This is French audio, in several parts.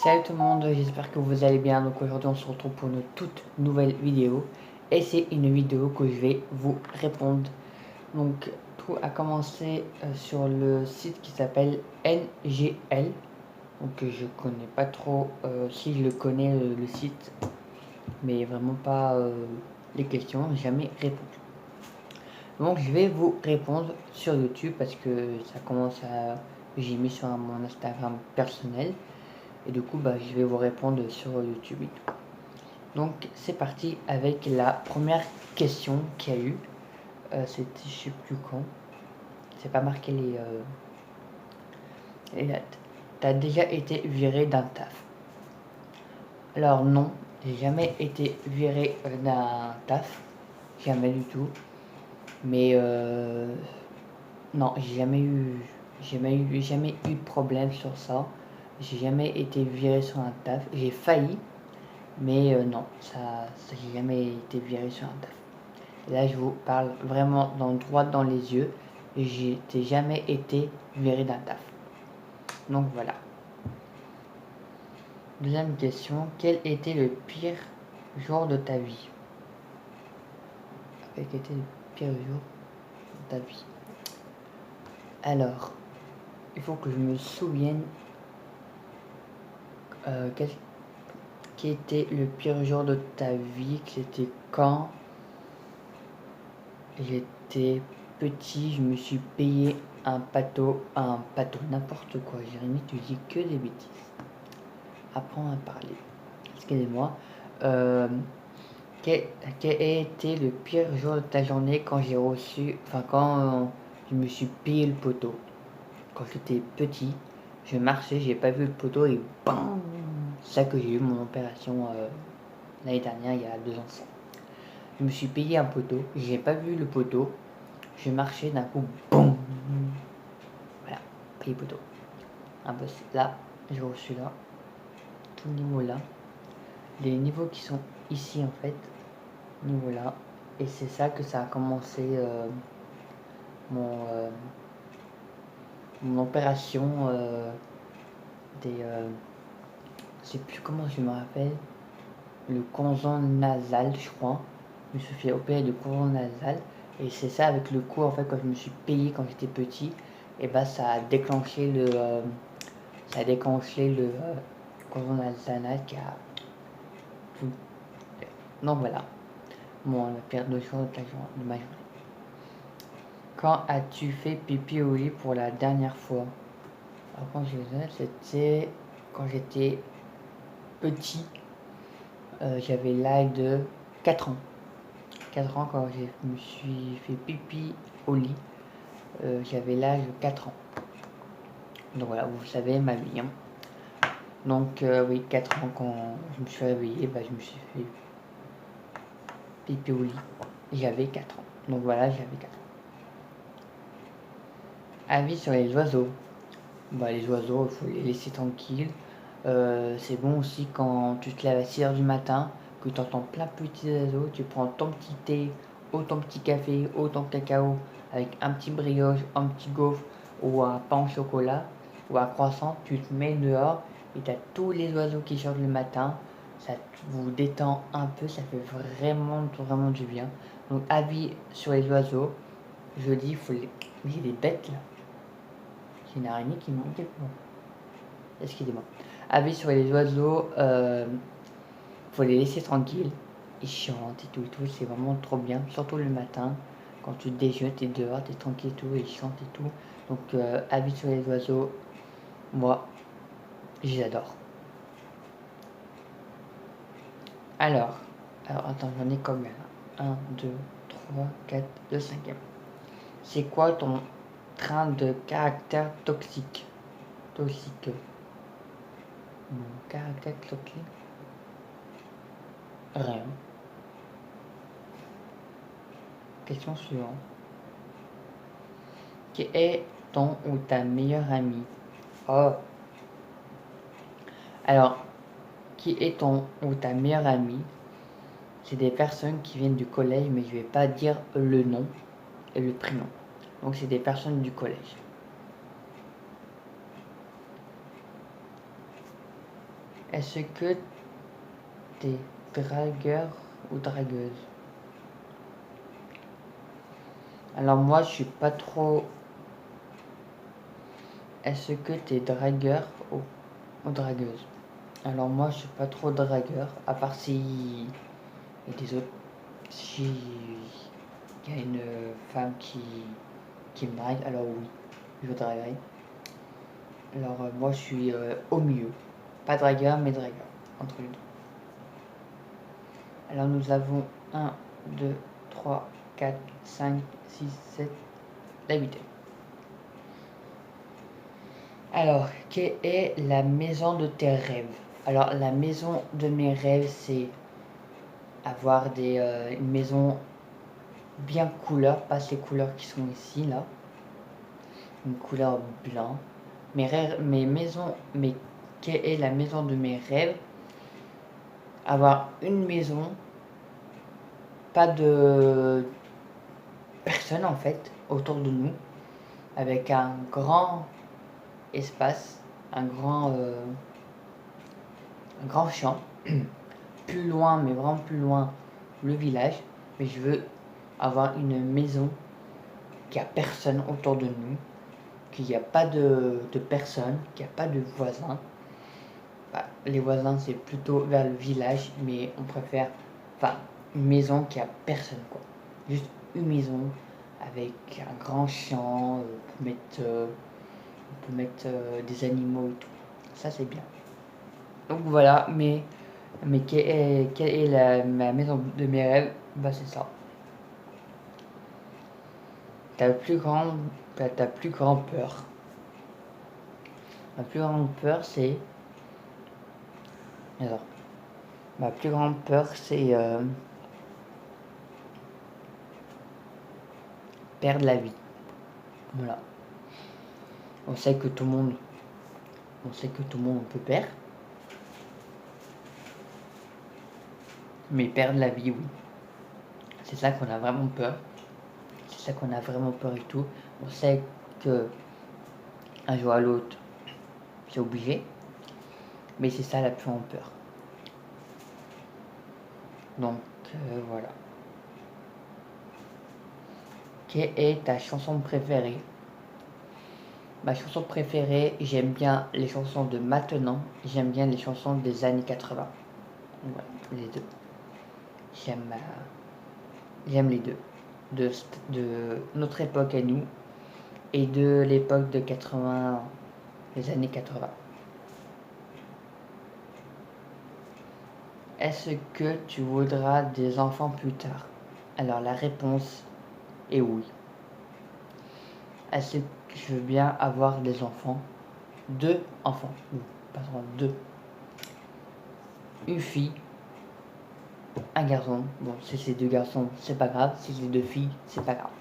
Salut tout le monde, j'espère que vous allez bien. Donc aujourd'hui on se retrouve pour une toute nouvelle vidéo. Et c'est une vidéo que je vais vous répondre. Donc tout a commencé sur le site qui s'appelle NGL. Donc je connais pas trop, si je le connais le site, mais vraiment pas les questions, jamais répondu. Donc je vais vous répondre sur YouTube parce que ça commence à... J'ai mis sur mon Instagram personnel. Et du coup, je vais vous répondre sur YouTube et tout. Donc, c'est parti avec la première question qu'il y a eu. C'était, je sais plus quand. C'est pas marqué les dates. T'as déjà été viré d'un taf? Alors non, j'ai jamais été viré d'un taf. Jamais du tout. Mais non, jamais eu de problème sur ça. J'ai jamais été viré sur un taf. J'ai failli. Mais non, j'ai jamais été viré sur un taf. Et là, je vous parle vraiment droit dans les yeux. J'ai jamais été viré d'un taf. Donc voilà. Deuxième question. Quel était le pire jour de ta vie? Quel était le pire jour de ta vie? Alors, il faut que je me souvienne qui était le pire jour de ta vie. C'était quand j'étais petit, je me suis payé un pâteau, n'importe quoi. Jérémy, tu dis que des bêtises. Apprends à parler. Excusez-moi. Quel a été le pire jour de ta journée quand j'ai reçu, quand je me suis payé le poteau? Quand j'étais petit, je marchais, j'ai pas vu le poteau et bam! C'est ça que j'ai eu mon opération l'année dernière, il y a 2 ans. Je me suis payé un poteau, j'ai pas vu le poteau, je marchais d'un coup, boum! Voilà, payé poteau. Un peu là, j'ai reçu là, tout niveau là. Les niveaux qui sont ici en fait, niveau là. Et c'est ça que ça a commencé mon, mon opération des... je sais plus comment je me rappelle. Le cordon nasal, je crois. Je me suis fait opérer de cordon nasal. Et c'est ça avec le coup, en fait, quand je me suis payé quand j'étais petit. Et ça a déclenché le... cordon nasal qui a... Donc voilà. Mon pire de jour de ma journée. Quand as-tu fait pipi au lit pour la dernière fois? Alors quand c'était quand j'étais petit. J'avais l'âge de 4 ans. 4 ans quand je me suis fait pipi au lit. J'avais l'âge de 4 ans. Donc voilà, vous savez ma vie. Hein. Donc oui, 4 ans quand je me suis réveillé, je me suis fait pipi au lit. J'avais 4 ans. Donc voilà, j'avais 4 ans. Avis sur les oiseaux. Les oiseaux, il faut les laisser tranquilles. C'est bon aussi quand tu te lèves à 6h du matin, que tu entends plein de petits oiseaux, tu prends ton petit thé, ou ton petit café, ou ton cacao, avec un petit brioche, un petit gaufre, ou un pain au chocolat, ou un croissant, tu te mets dehors, et tu as tous les oiseaux qui chantent le matin, ça vous détend un peu, ça fait vraiment, vraiment du bien. Donc avis sur les oiseaux, je dis, j'ai des bêtes là. J'ai une araignée qui monte. Excusez-moi. Avis sur les oiseaux, faut les laisser tranquilles. Ils chantent et tout, c'est vraiment trop bien. Surtout le matin, quand tu déjeunes, t'es dehors, t'es tranquille et tout, ils chantent et tout. Donc, avis sur les oiseaux, moi, j'adore. Alors, attends, j'en ai combien? 1, 2, 3, 4, le cinquième. C'est quoi ton train de caractère toxique? Toxique. Mon caractère toxique? Rien. Question suivante. Qui est ton ou ta meilleure amie? Oh. Alors, qui est ton ou ta meilleure amie? C'est des personnes qui viennent du collège, mais je vais pas dire le nom et le prénom. Donc, c'est des personnes du collège. Est-ce que t'es dragueur ou dragueuse? Alors moi je suis pas trop... Est-ce que t'es dragueur ou dragueuse? Alors moi je suis pas trop dragueur, à part si... Il y a des autres... Si... Il y a une femme qui me drague, alors oui, je draguerai. Alors moi je suis au milieu. Pas dragueur mais dragueur, entre les deux. Alors nous avons 1, 2, 3, 4, 5, 6, 7, la 8e. Alors, quelle est la maison de tes rêves? Alors, la maison de mes rêves, c'est avoir une maison bien couleur, pas ces couleurs qui sont ici, là. Une couleur blanc. Mes maisons, quelle est la maison de mes rêves? Avoir une maison, pas de personne en fait, autour de nous, avec un grand espace, un grand champ, plus loin, mais vraiment plus loin, le village. Mais je veux avoir une maison qui a personne autour de nous, qu'il n'y a pas de personnes, qu'il n'y a pas de voisins. Bah, les voisins, c'est plutôt vers le village, mais on préfère une maison qui a personne, quoi. Juste une maison avec un grand champ, on peut mettre des animaux et tout. Ça, c'est bien. Donc voilà, mais quelle est ma maison de mes rêves? Bah, c'est ça. Ta plus grande peur. Ma plus grande peur, c'est... Alors, ma plus grande peur, c'est perdre la vie. Voilà. On sait que tout le monde peut perdre. Mais perdre la vie, oui. C'est ça qu'on a vraiment peur. C'est ça qu'on a vraiment peur et tout. On sait que un jour à l'autre, c'est obligé. Mais c'est ça la plus grande peur. Donc, voilà. Quelle est ta chanson préférée? Ma chanson préférée, j'aime bien les chansons de maintenant. J'aime bien les chansons des années 80. Voilà, les deux. J'aime les deux. De notre époque à nous et de l'époque de 80, les années 80. Est-ce que tu voudras des enfants plus tard? Alors la réponse est oui. Est-ce que je veux bien avoir des enfants? 2 enfants. Pardon, 2. Une fille, un garçon. Bon, si c'est 2 garçons, c'est pas grave. Si c'est 2 filles, c'est pas grave.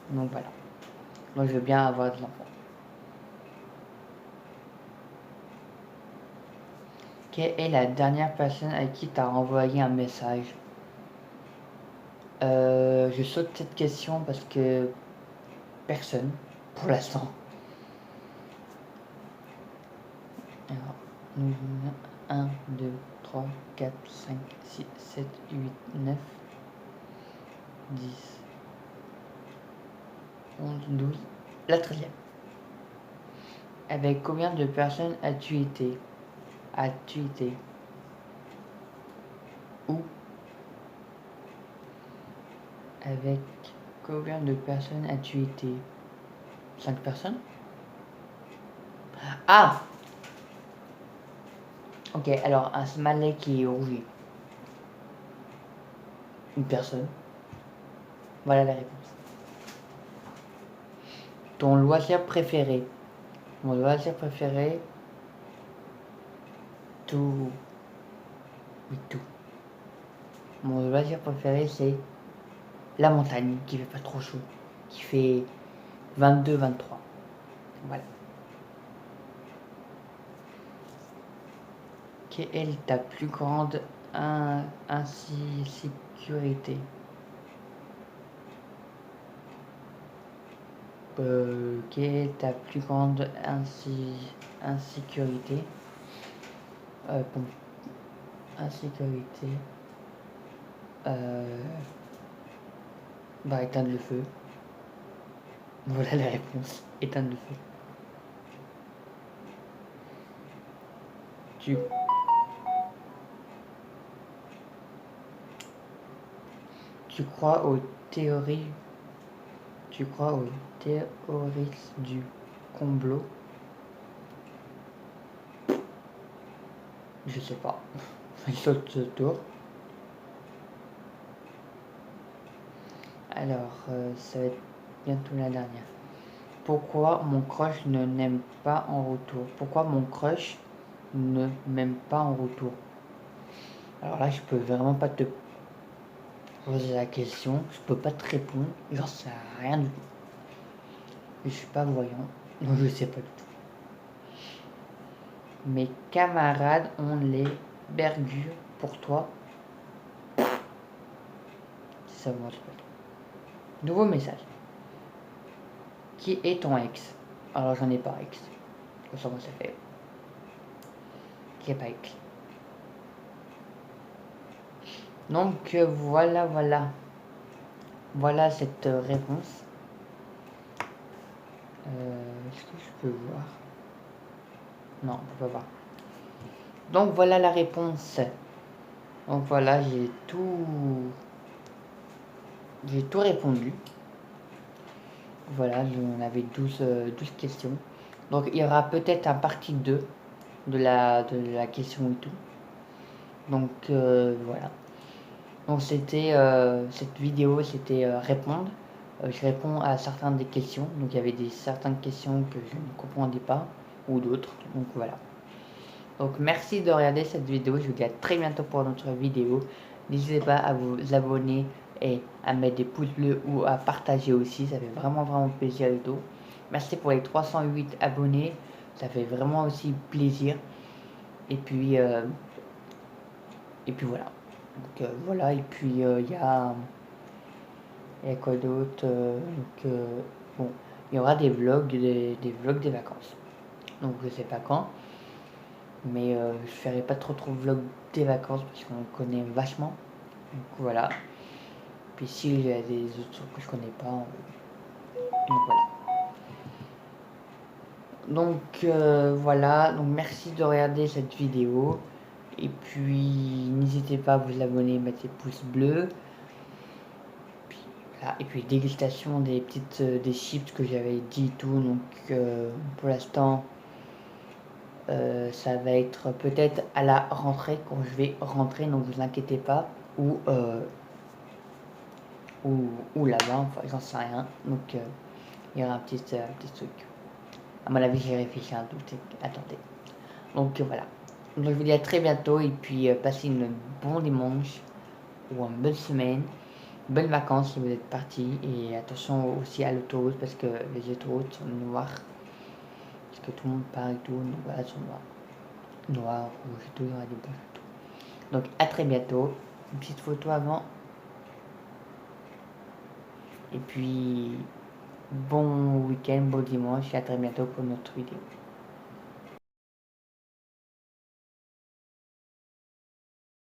Donc voilà. Moi, je veux bien avoir des enfants. Quelle est la dernière personne à qui tu as envoyé un message? Je saute cette question parce que personne, pour l'instant. Alors, nous avons 1, 2, 3, 4, 5, 6, 7, 8, 9, 10, 11, 12. La 13e. Avec combien de personnes as-tu été? As-tu été? Où? Avec combien de personnes as-tu été? 5 personnes? Ah! Ok, alors un smiley qui est rougi. Une personne. Voilà la réponse. Ton loisir préféré? Mon loisir préféré? Tout. Oui, tout. Mon loisir préféré, c'est la montagne, qui fait pas trop chaud. Qui fait 22-23. Voilà. Quelle est ta plus grande insécurité? Quelle est ta plus grande insécurité? Pompe insécurité. Bah, éteindre le feu. Voilà la réponse. Éteindre le feu. Tu, tu crois aux théories. Tu crois aux théories du complot? Je sais pas. Il saute ce tour. Alors, ça va être bientôt la dernière. Pourquoi mon crush ne n'aime pas en retour? Pourquoi mon crush ne m'aime pas en retour? Alors là, je peux vraiment pas te poser la question. Je peux pas te répondre. J'en sais rien du tout. Je suis pas voyant. Donc je sais pas du tout. Mes camarades ont les bergures pour toi. C'est ça, moi, nouveau message. Qui est ton ex? Alors j'en ai pas ex. Ça, moi, ça fait. Qui est pas ex? Donc voilà. Voilà cette réponse. Est-ce que je peux voir? Non, on peut pas voir. Donc voilà la réponse. Donc voilà, j'ai tout répondu. Voilà, on avait 12 questions. Donc il y aura peut-être un partie 2 de la question et tout. Donc voilà. Donc c'était cette vidéo, c'était répondre. Je réponds à certaines des questions. Donc il y avait certaines questions que je ne comprenais pas ou d'autres. Donc voilà. Donc merci de regarder cette vidéo. Je vous dis à très bientôt pour notre vidéo. N'hésitez pas à vous abonner et à mettre des pouces bleus ou à partager aussi. Ça fait vraiment plaisir et tout. Merci pour les 308 abonnés. Ça fait vraiment aussi plaisir. Et puis voilà. Donc voilà. Et puis il y a quoi d'autre bon, il y aura des vlogs, des vlogs des vacances. Donc je sais pas quand. Mais je ferai pas trop de vlogs des vacances parce qu'on connaît vachement. Donc voilà. Puis si il y a des autres trucs que je connais pas. Donc voilà. Donc voilà. Donc merci de regarder cette vidéo. Et puis n'hésitez pas à vous abonner, mettre les pouces bleus. Puis, voilà. Et puis dégustation des petites des chips que j'avais dit et tout. Donc pour l'instant. Ça va être peut-être à la rentrée quand je vais rentrer, donc vous inquiétez pas, ou là-bas, enfin j'en sais rien. Donc il y aura un petit truc. À mon avis, j'ai réfléchi un tout. Attendez. Donc voilà. Donc je vous dis à très bientôt et puis passez une bonne dimanche ou une bonne semaine. Bonnes vacances si vous êtes partis et attention aussi à l'autoroute parce que les autoroutes sont noires. Parce que tout le monde part et tout, donc voilà, sont noirs. Noir, rouge et tout, il y aura des bouches et tout. Donc à très bientôt. Une petite photo avant. Et puis bon week-end, bon dimanche et à très bientôt pour notre vidéo.